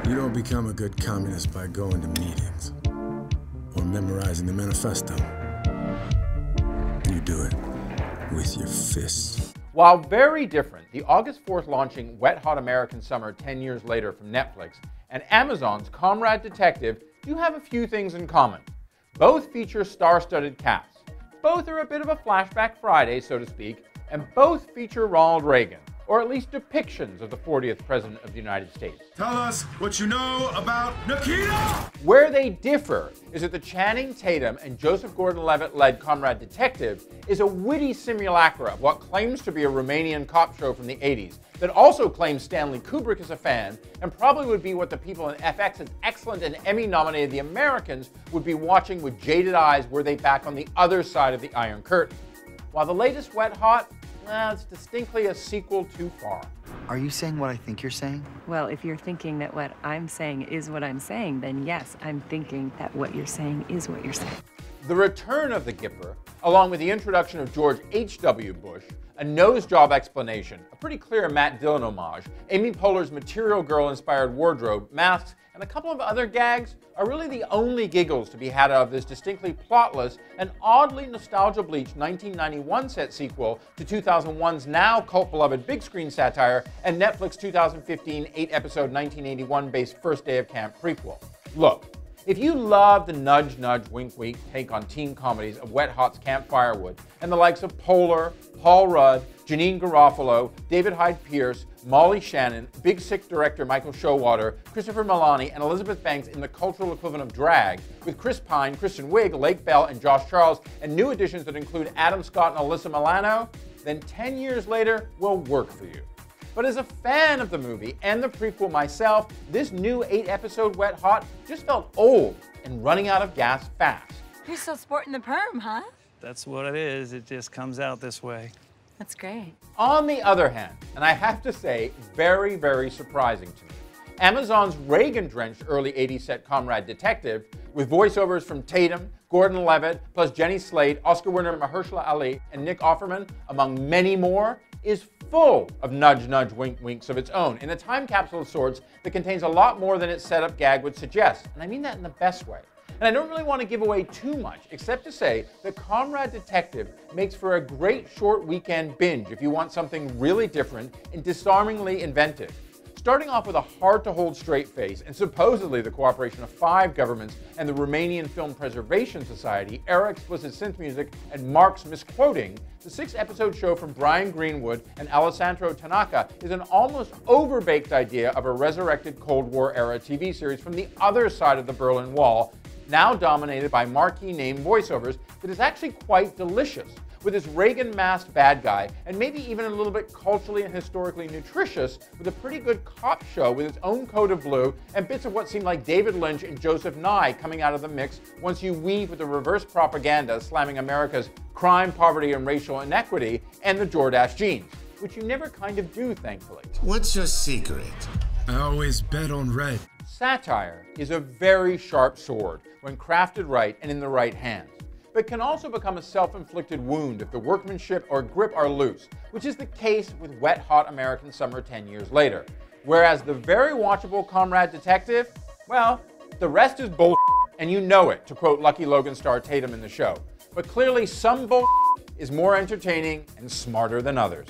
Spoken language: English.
You don't become a good communist by going to meetings or memorizing the manifesto. You do it with your fists. While very different, the August 4th launching Wet Hot American Summer 10 years later from Netflix and Amazon's Comrade Detective do have a few things in common. Both feature star-studded casts. Both are a bit of a flashback Friday, so to speak, and both feature Ronald Reagan, or at least depictions of the 40th President of the United States. Tell us what you know about Nikita! Where they differ is that the Channing Tatum and Joseph Gordon-Levitt-led Comrade Detective is a witty simulacra of what claims to be a Romanian cop show from the 80s that also claims Stanley Kubrick is a fan and probably would be what the people in FX's excellent and Emmy-nominated The Americans would be watching with jaded eyes were they back on the other side of the Iron Curtain. While the latest Wet Hot, it's distinctly a sequel too far. Are you saying what I think you're saying? Well, if you're thinking that what I'm saying is what I'm saying, then yes, I'm thinking that what you're saying is what you're saying. The return of the Gipper, along with the introduction of George H.W. Bush, a nose job explanation, a pretty clear Matt Dillon homage, Amy Poehler's Material Girl-inspired wardrobe, masks, and a couple of other gags are really the only giggles to be had out of this distinctly plotless and oddly nostalgia-bleached 1991 set sequel to 2001's now cult-beloved big screen satire and Netflix 2015 8-episode 1981-based First Day of Camp prequel. Look, if you love the nudge, nudge, wink, wink take on teen comedies of Wet Hot's Camp Firewood and the likes of Poehler, Paul Rudd, Janine Garofalo, David Hyde Pierce, Molly Shannon, Big Sick director Michael Showalter, Christopher Milani, and Elizabeth Banks in the cultural equivalent of drag, with Chris Pine, Kristen Wiig, Lake Bell, and Josh Charles, and new additions that include Adam Scott and Alyssa Milano, then 10 years later will work for you. But as a fan of the movie and the prequel myself, this new 8-episode Wet Hot just felt old and running out of gas fast. You're still sporting the perm, huh? That's what it is. It just comes out this way. That's great. On the other hand, and I have to say, very, very surprising to me, Amazon's Reagan-drenched early 80s set Comrade Detective, with voiceovers from Tatum, Gordon-Levitt, plus Jenny Slate, Oscar winner Mahershala Ali, and Nick Offerman, among many more, is full of nudge, nudge, wink, winks of its own, in a time capsule of sorts that contains a lot more than its setup gag would suggest. And I mean that in the best way. And I don't really want to give away too much, except to say that Comrade Detective makes for a great short weekend binge if you want something really different and disarmingly inventive. Starting off with a hard-to-hold straight face and supposedly the cooperation of 5 governments and the Romanian Film Preservation Society, era explicit synth music, and Mark's misquoting, the 6-episode show from Brian Greenwood and Alessandro Tanaka is an almost overbaked idea of a resurrected Cold War-era TV series from the other side of the Berlin Wall, now dominated by marquee name voiceovers, that is actually quite delicious, with this Reagan-masked bad guy, and maybe even a little bit culturally and historically nutritious, with a pretty good cop show with its own coat of blue, and bits of what seemed like David Lynch and Joseph Nye coming out of the mix once you weave with the reverse propaganda slamming America's crime, poverty, and racial inequity, and the Jordache genes, which you never kind of do, thankfully. What's your secret? I always bet on red. Satire is a very sharp sword when crafted right and in the right hands, but can also become a self-inflicted wound if the workmanship or grip are loose, which is the case with Wet Hot American Summer 10 years later. Whereas the very watchable Comrade Detective, well, the rest is bull, and you know it, to quote Lucky Logan star Tatum in the show. But clearly some bull is more entertaining and smarter than others.